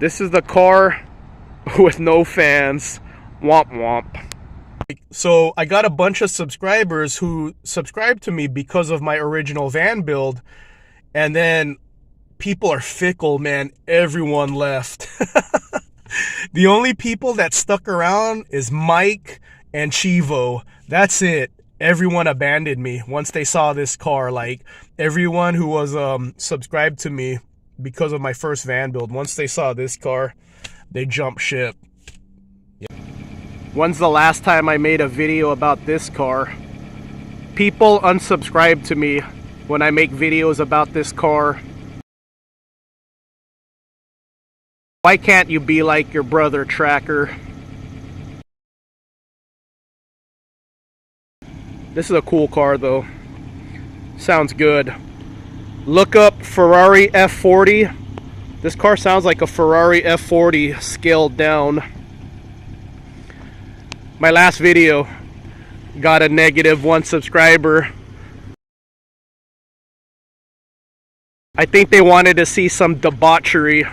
This is the car with no fans. Womp womp. So I got a bunch of subscribers who subscribed to me because of my original van build. And then people are fickle, man. Everyone left. The only people that stuck around is Mike and Chivo. That's it. Everyone abandoned me once they saw this car. Like, everyone who was subscribed to me because of my first van build, once they saw this car, they jumped ship. When's the last time I made a video about this car? People unsubscribe to me when I make videos about this car. Why can't you be like your brother, Tracker? This is a cool car though. Sounds good. Look up Ferrari F40. This car sounds like a Ferrari F40 scaled down. My last video got a -1 subscriber. I think they wanted to see some debauchery.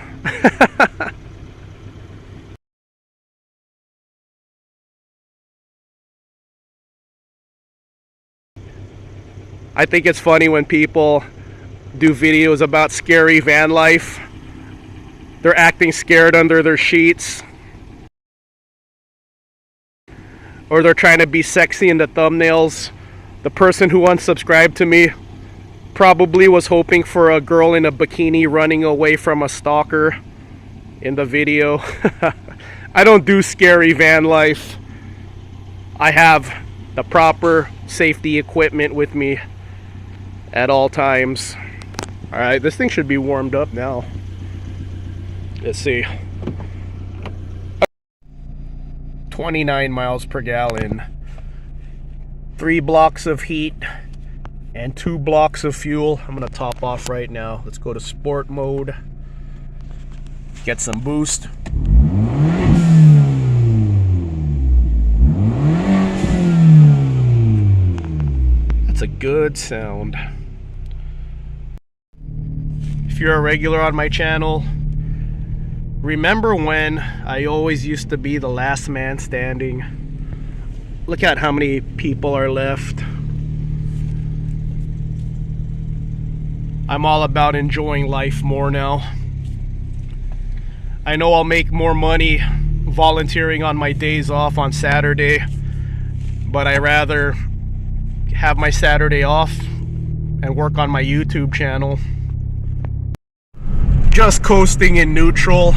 I think it's funny when people do videos about scary van life. They're acting scared under their sheets. Or they're trying to be sexy in the thumbnails. The person who unsubscribed to me probably was hoping for a girl in a bikini running away from a stalker in the video. I don't do scary van life. I have the proper safety equipment with me at all times. Alright, this thing should be warmed up now. Let's see. 29 miles per gallon. 3 blocks of heat and 2 blocks of fuel. I'm gonna top off right now. Let's go to sport mode. Get some boost. That's a good sound. If you're a regular on my channel, remember when I always used to be the last man standing? Look at how many people are left. I'm all about enjoying life more now. I know I'll make more money volunteering on my days off on Saturday, but I rather have my Saturday off and work on my YouTube channel. Just coasting in neutral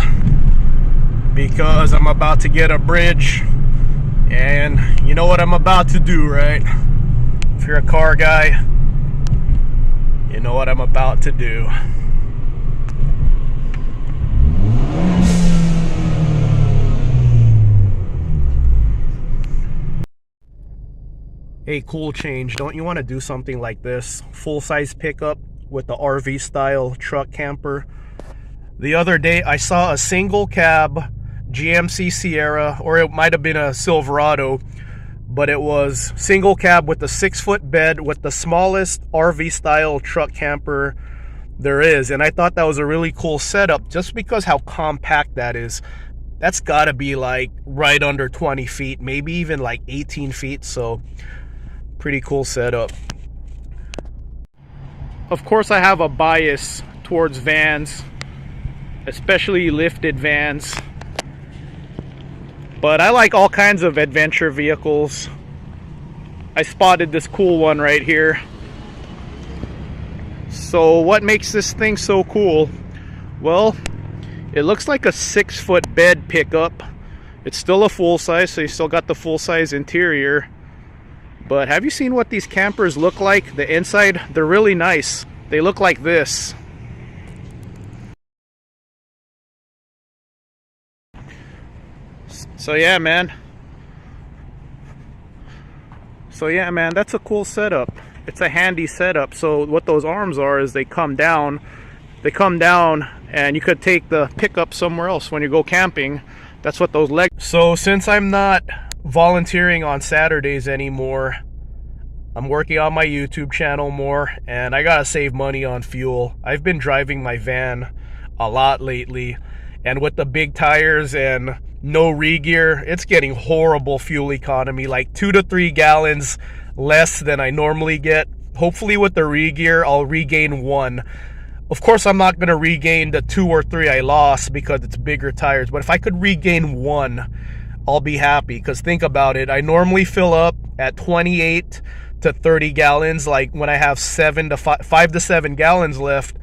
because I'm about to get a bridge, and you know what I'm about to do, right? If you're a car guy, you know what I'm about to do. Hey, cool change. Don't you want to do something like this? Full-size pickup with the RV style truck camper. The other day I saw a single cab GMC Sierra, or it might have been a Silverado, but it was single cab with a 6-foot bed with the smallest RV style truck camper there is. And I thought that was a really cool setup just because how compact that is. That's gotta be like right under 20 feet, maybe even like 18 feet. So pretty cool setup. Of course I have a bias towards vans, especially lifted vans, but I like all kinds of adventure vehicles. I spotted this cool one right here. So what makes this thing so cool? Well, it looks like a 6-foot bed pickup. It's still a full size, so you still got the full size interior. But have you seen what these campers look like? The inside, they're really nice. They look like this. So yeah, man. That's a cool setup. It's a handy setup. So what those arms are is they come down, and you could take the pickup somewhere else when you go camping. That's what those legs. So since I'm not volunteering on Saturdays anymore, I'm working on my YouTube channel more, and I gotta save money on fuel. I've been driving my van a lot lately, And with the big tires and no re-gear, it's getting horrible fuel economy, like 2 to 3 gallons less than I normally get. Hopefully with the re-gear, I'll regain 1. Of course, I'm not going to regain the 2 or 3 I lost because it's bigger tires. But if I could regain 1, I'll be happy. Because think about it. I normally fill up at 28 to 30 gallons, like when I have 5 to 7 gallons left.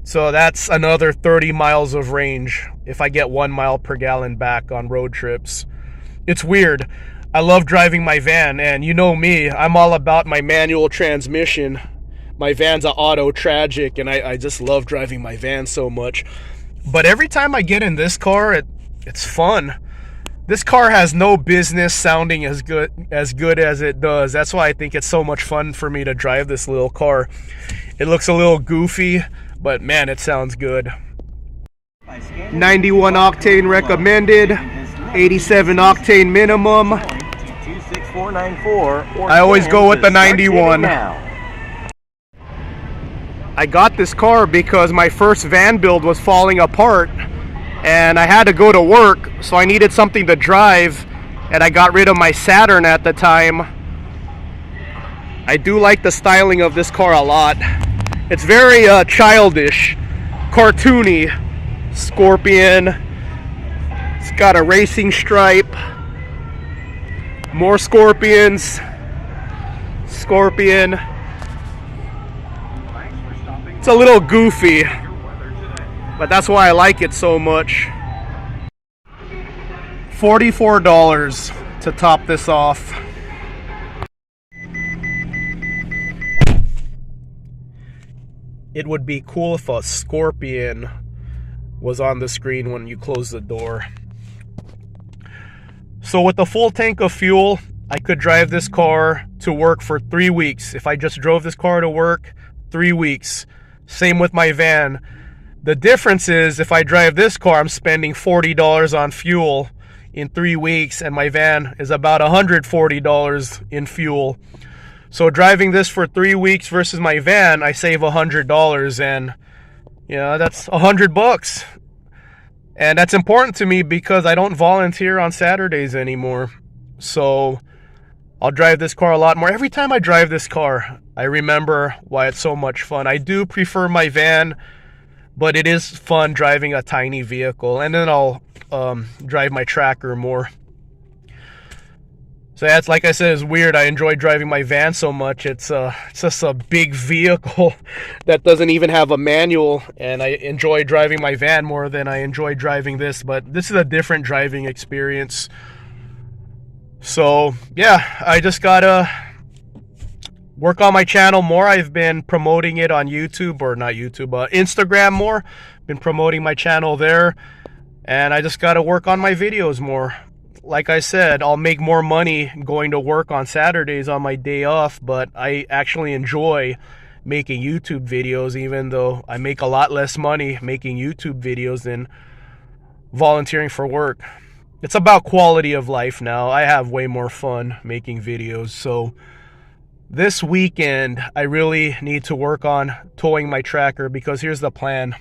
So that's another 30 miles of range if I get 1 mile per gallon back on road trips. It's weird. I love driving my van, and you know me, I'm all about my manual transmission. My van's an auto tragic, and I just love driving my van so much. But every time I get in this car, it's fun. This car has no business sounding as good as it does. That's why I think it's so much fun for me to drive this little car. It looks a little goofy, but man, it sounds good. 91 octane recommended, 87 octane minimum. I always go with the 91. I got this car because my first van build was falling apart and I had to go to work, so I needed something to drive, and I got rid of my Saturn at the time. I do like the styling of this car a lot. It's very childish, cartoony. Scorpion. It's got a racing stripe. More scorpions. Scorpion. It's a little goofy, but that's why I like it so much. $44 to top this off. It would be cool if a Scorpion was on the screen when you close the door. So with a full tank of fuel, I could drive this car to work for 3 weeks. If I just drove this car to work, 3 weeks. Same with my van. The difference is if I drive this car, I'm spending $40 on fuel in 3 weeks, and my van is about $140 in fuel. So driving this for 3 weeks versus my van, I save $100, and that's $100. And that's important to me because I don't volunteer on Saturdays anymore. So I'll drive this car a lot more. Every time I drive this car, I remember why it's so much fun. I do prefer my van, but it is fun driving a tiny vehicle. And then I'll drive my Tracker more. So that's, like I said, it's weird. I enjoy driving my van so much. It's just a big vehicle that doesn't even have a manual, and I enjoy driving my van more than I enjoy driving this. But this is a different driving experience. So yeah, I just gotta work on my channel more. I've been promoting it on YouTube, or not YouTube, Instagram more. Been promoting my channel there, and I just gotta work on my videos more. Like I said, I'll make more money going to work on Saturdays on my day off, but I actually enjoy making YouTube videos, even though I make a lot less money making YouTube videos than volunteering for work. It's about quality of life now. I have way more fun making videos. So this weekend, I really need to work on towing my Tracker, because here's the plan.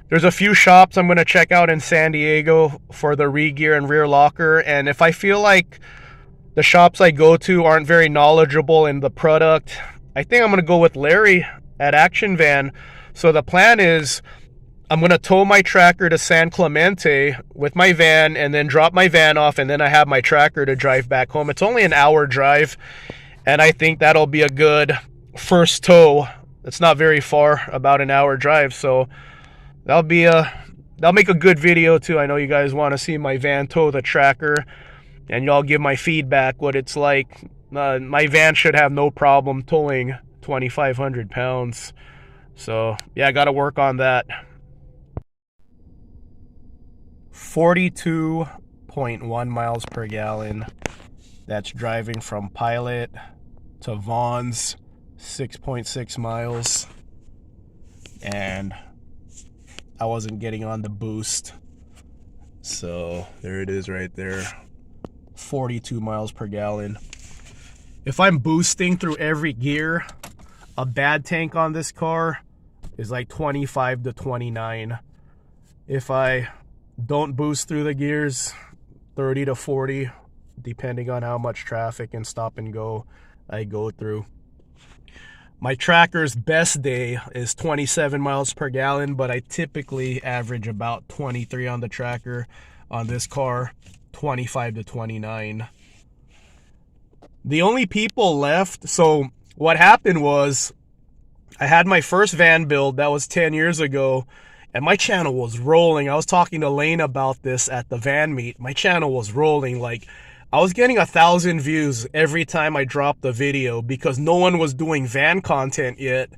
There's a few shops I'm going to check out in San Diego for the re-gear and rear locker. And if I feel like the shops I go to aren't very knowledgeable in the product, I think I'm going to go with Larry at Action Van. So the plan is I'm going to tow my Tracker to San Clemente with my van, and then drop my van off, and then I have my Tracker to drive back home. It's only an hour drive, and I think that'll be a good first tow. It's not very far, about an hour drive, so that'll make a good video too. I know you guys want to see my van tow the Tracker, and y'all give my feedback what it's like. My van should have no problem towing 2,500 pounds. So yeah, I got to work on that. 42.1 miles per gallon. That's driving from Pilot to Vaughn's, 6.6 miles. And I wasn't getting on the boost. So there it is right there. 42 miles per gallon. If I'm boosting through every gear, a bad tank on this car is like 25 to 29. If I don't boost through the gears, 30 to 40, depending on how much traffic and stop and go I go through. My tracker's best day is 27 miles per gallon, but I typically average about 23 on the tracker. On this car, 25 to 29. The only people left, so what happened was I had my first van build, that was 10 years ago, and my channel was rolling. I was talking to Lane about this at the van meet. My channel was rolling. Like, I was getting 1,000 views every time I dropped a video because no one was doing van content yet.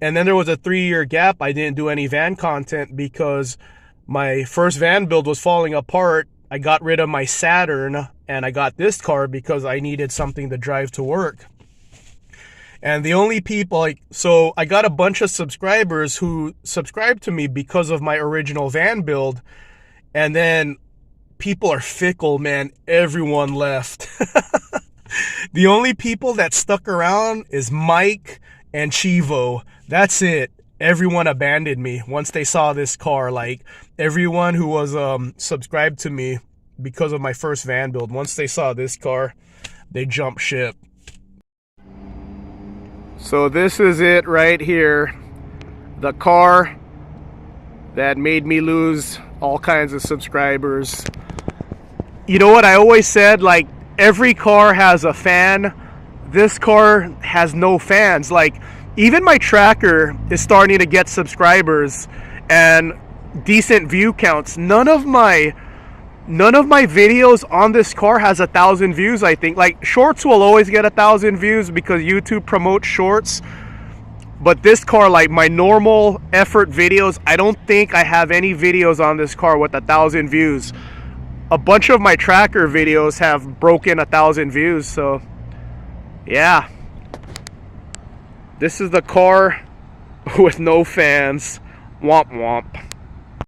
And then there was a 3-year gap. I didn't do any van content because my first van build was falling apart. I got rid of my Saturn and I got this car because I needed something to drive to work. And the only people, so I got a bunch of subscribers who subscribed to me because of my original van build. And then people are fickle, man. Everyone left. The only people that stuck around is Mike and Chivo. That's it. Everyone abandoned me once they saw this car. Like, everyone who was subscribed to me because of my first van build, once they saw this car, they jumped ship. So this is it right here. The car that made me lose all kinds of subscribers. You know what I always said? Like, every car has a fan. This car has no fans. Like, even my tracker is starting to get subscribers and decent view counts. None of my videos on this car has 1,000 views, I think. Like, shorts will always get 1,000 views because YouTube promotes shorts. But this car, like my normal effort videos, I don't think I have any videos on this car with 1,000 views. A bunch of my tracker videos have broken 1,000 views, so yeah. This is the car with no fans. Womp womp.